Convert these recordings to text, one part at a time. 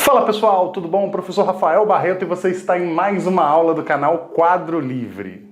Fala pessoal, tudo bom? Professor Rafael Barreto e você está em mais uma aula do canal Quadro Livre.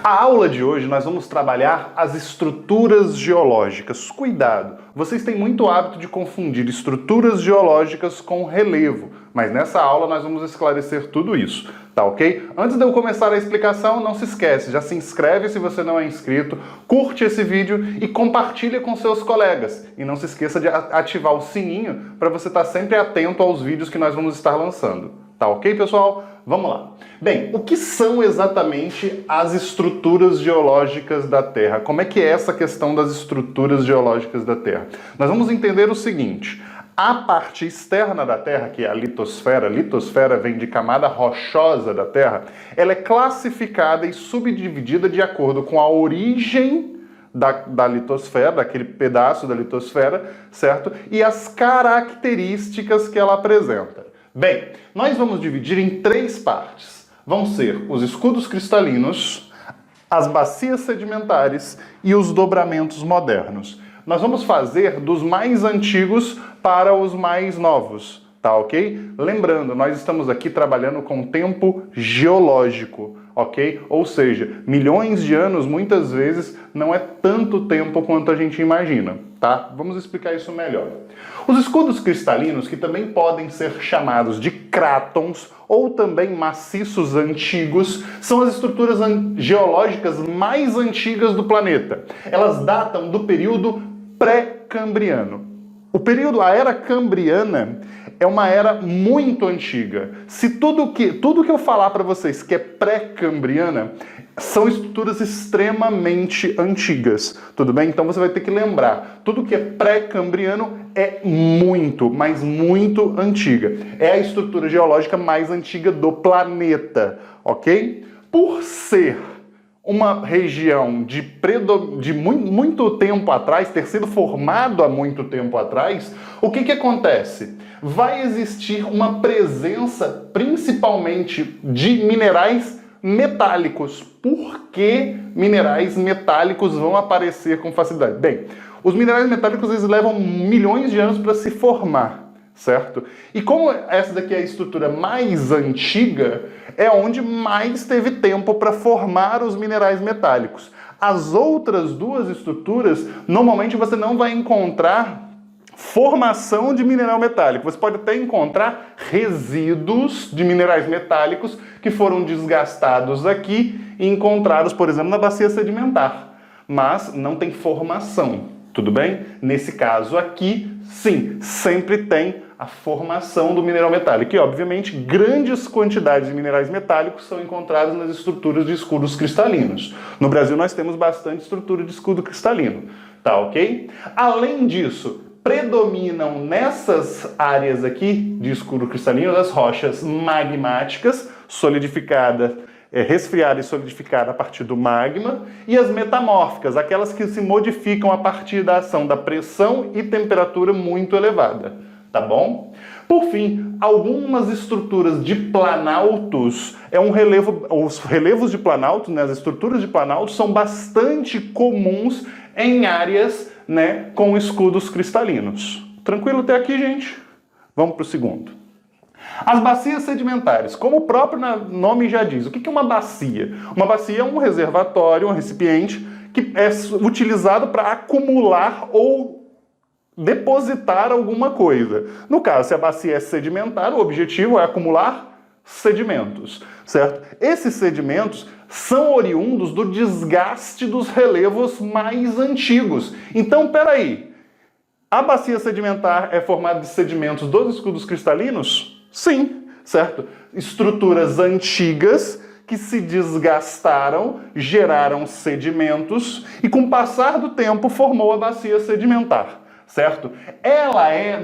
A aula de hoje nós vamos trabalhar as estruturas geológicas. Cuidado, vocês têm muito hábito de confundir estruturas geológicas com relevo, mas nessa aula nós vamos esclarecer tudo isso, tá ok? Antes de eu começar a explicação, não se esquece, já se inscreve se você não é inscrito, curte esse vídeo e compartilha com seus colegas. E não se esqueça de ativar o sininho para você estar sempre atento aos vídeos que nós vamos estar lançando. Tá ok, pessoal? Vamos lá. Bem, o que são exatamente as estruturas geológicas da Terra? Como é que é essa questão das estruturas geológicas da Terra? Nós vamos entender o seguinte: a parte externa da Terra, que é a litosfera vem de camada rochosa da Terra, ela é classificada e subdividida de acordo com a origem da litosfera, daquele pedaço da litosfera, certo? E as características que ela apresenta. Bem, nós vamos dividir em três partes. Vão ser os escudos cristalinos, as bacias sedimentares e os dobramentos modernos. Nós vamos fazer dos mais antigos para os mais novos, tá ok? Lembrando, nós estamos aqui trabalhando com tempo geológico, ok? Ou seja, milhões de anos muitas vezes não é tanto tempo quanto a gente imagina, tá? Vamos explicar isso melhor. Os escudos cristalinos, que também podem ser chamados de crátons ou também maciços antigos, são as estruturas geológicas mais antigas do planeta. Elas datam do período pré-cambriano. A era cambriana é uma era muito antiga. Se tudo que eu falar para vocês que é pré-cambriana, são estruturas extremamente antigas, tudo bem? Então você vai ter que lembrar, tudo que é pré-cambriano é muito, mas muito antiga. É a estrutura geológica mais antiga do planeta, ok? Por ser uma região de muito tempo atrás, ter sido formado há muito tempo atrás, o que acontece? Vai existir uma presença principalmente de minerais metálicos. Por que minerais metálicos vão aparecer com facilidade? Bem, os minerais metálicos eles levam milhões de anos para se formar, certo? E como essa daqui é a estrutura mais antiga, é onde mais teve tempo para formar os minerais metálicos. As outras duas estruturas, normalmente você não vai encontrar formação de mineral metálico. Você pode até encontrar resíduos de minerais metálicos que foram desgastados aqui e encontrados, por exemplo, na bacia sedimentar. Mas não tem formação, tudo bem? Nesse caso aqui, sim, sempre tem a formação do mineral metálico. E, obviamente, grandes quantidades de minerais metálicos são encontradas nas estruturas de escudos cristalinos. No Brasil, nós temos bastante estrutura de escudo cristalino, tá ok? Além disso, predominam nessas áreas aqui de escudo cristalino as rochas magmáticas, solidificadas, resfriada e solidificada a partir do magma, e as metamórficas, aquelas que se modificam a partir da ação da pressão e temperatura muito elevada, tá bom? Por fim, algumas estruturas de planaltos, os relevos de planalto, né, as estruturas de planalto são bastante comuns em áreas, né, com escudos cristalinos. Tranquilo até aqui, gente? Vamos para o segundo. As bacias sedimentares, como o próprio nome já diz. O que é uma bacia? Uma bacia é um reservatório, um recipiente que é utilizado para acumular ou depositar alguma coisa. No caso, se a bacia é sedimentar, o objetivo é acumular sedimentos, certo? Esses sedimentos são oriundos do desgaste dos relevos mais antigos. Então, peraí, a bacia sedimentar é formada de sedimentos dos escudos cristalinos? Sim, certo? Estruturas antigas que se desgastaram, geraram sedimentos e com o passar do tempo formou a bacia sedimentar, certo? Ela é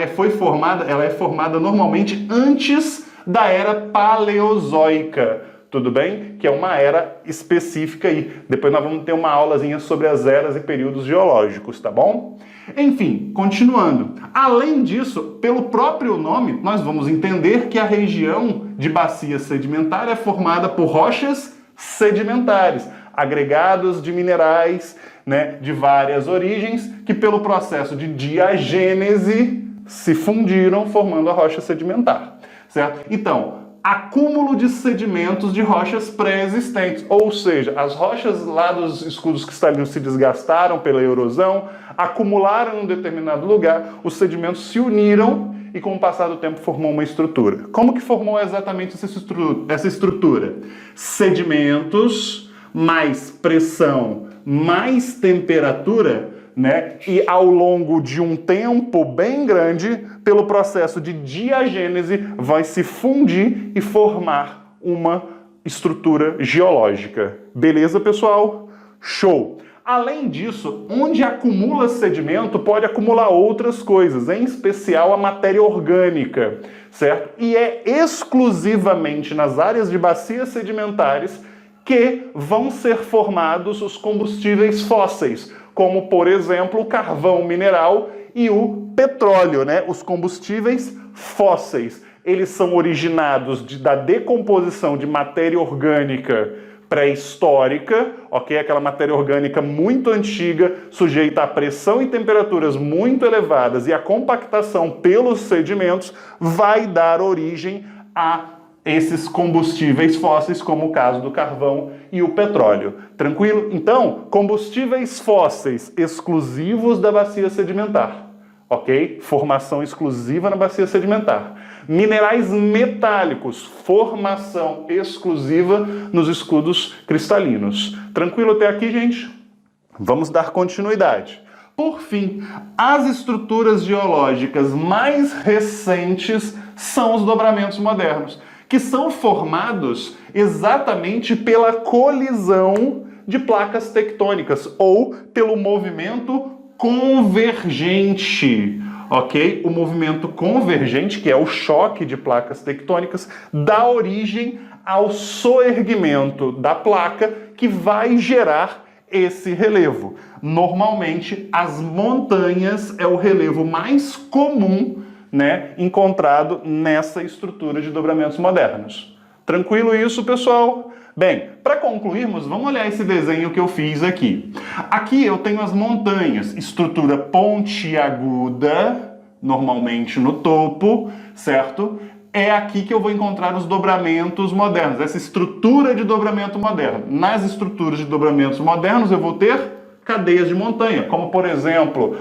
formada normalmente antes da era paleozoica, tudo bem? Que é uma era específica aí. Depois nós vamos ter uma aulazinha sobre as eras e períodos geológicos, tá bom? Enfim, continuando. Além disso, pelo próprio nome, nós vamos entender que a região de bacia sedimentar é formada por rochas sedimentares, agregados de minerais né, de várias origens que pelo processo de diagênese se fundiram formando a rocha sedimentar, certo? Então, acúmulo de sedimentos de rochas pré-existentes, ou seja, as rochas lá dos escudos cristalinos se desgastaram pela erosão, acumularam em um determinado lugar, os sedimentos se uniram e com o passar do tempo formou uma estrutura. Como que formou exatamente essa estrutura? Sedimentos, mais pressão, mais temperatura, né? E ao longo de um tempo bem grande, pelo processo de diagênese, vai se fundir e formar uma estrutura geológica. Beleza, pessoal? Show! Além disso, onde acumula sedimento, pode acumular outras coisas, em especial a matéria orgânica, certo? E é exclusivamente nas áreas de bacias sedimentares que vão ser formados os combustíveis fósseis, como, por exemplo, o carvão mineral e o petróleo, né? Os combustíveis fósseis. Eles são originados da decomposição de matéria orgânica pré-histórica, ok? Aquela matéria orgânica muito antiga, sujeita a pressão e temperaturas muito elevadas, e a compactação pelos sedimentos vai dar origem a esses combustíveis fósseis, como o caso do carvão e o petróleo. Tranquilo? Então, combustíveis fósseis exclusivos da bacia sedimentar, ok? Formação exclusiva na bacia sedimentar. Minerais metálicos, formação exclusiva nos escudos cristalinos. Tranquilo até aqui, gente? Vamos dar continuidade. Por fim, as estruturas geológicas mais recentes são os dobramentos modernos, que são formados exatamente pela colisão de placas tectônicas ou pelo movimento convergente, ok? O movimento convergente, que é o choque de placas tectônicas, dá origem ao soerguimento da placa que vai gerar esse relevo. Normalmente, as montanhas é o relevo mais comum, né, encontrado nessa estrutura de dobramentos modernos. Tranquilo isso, pessoal? Bem, para concluirmos, vamos olhar esse desenho que eu fiz aqui. Aqui eu tenho as montanhas, estrutura pontiaguda, normalmente no topo, certo? É aqui que eu vou encontrar os dobramentos modernos, essa estrutura de dobramento moderno. Nas estruturas de dobramentos modernos eu vou ter cadeias de montanha, como por exemplo,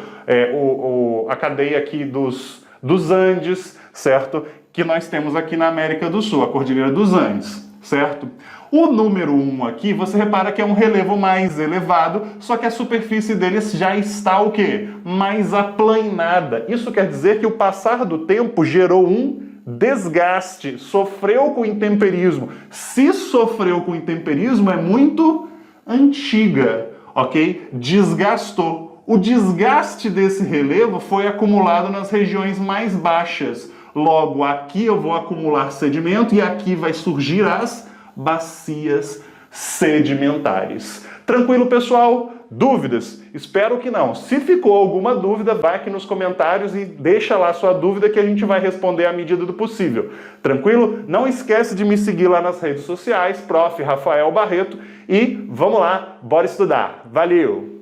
a cadeia aqui dos Andes, certo? Que nós temos aqui na América do Sul, a Cordilheira dos Andes, certo? O número 1 aqui, você repara que é um relevo mais elevado, só que a superfície deles já está o quê? Mais aplanada. Isso quer dizer que o passar do tempo gerou um desgaste, sofreu com intemperismo. Se sofreu com intemperismo, é muito antiga, ok? Desgastou. O desgaste desse relevo foi acumulado nas regiões mais baixas. Logo, aqui eu vou acumular sedimento e aqui vai surgir as bacias sedimentares. Tranquilo, pessoal? Dúvidas? Espero que não. Se ficou alguma dúvida, vai aqui nos comentários e deixa lá sua dúvida que a gente vai responder à medida do possível. Tranquilo? Não esquece de me seguir lá nas redes sociais, Prof. Rafael Barreto, e vamos lá, bora estudar. Valeu!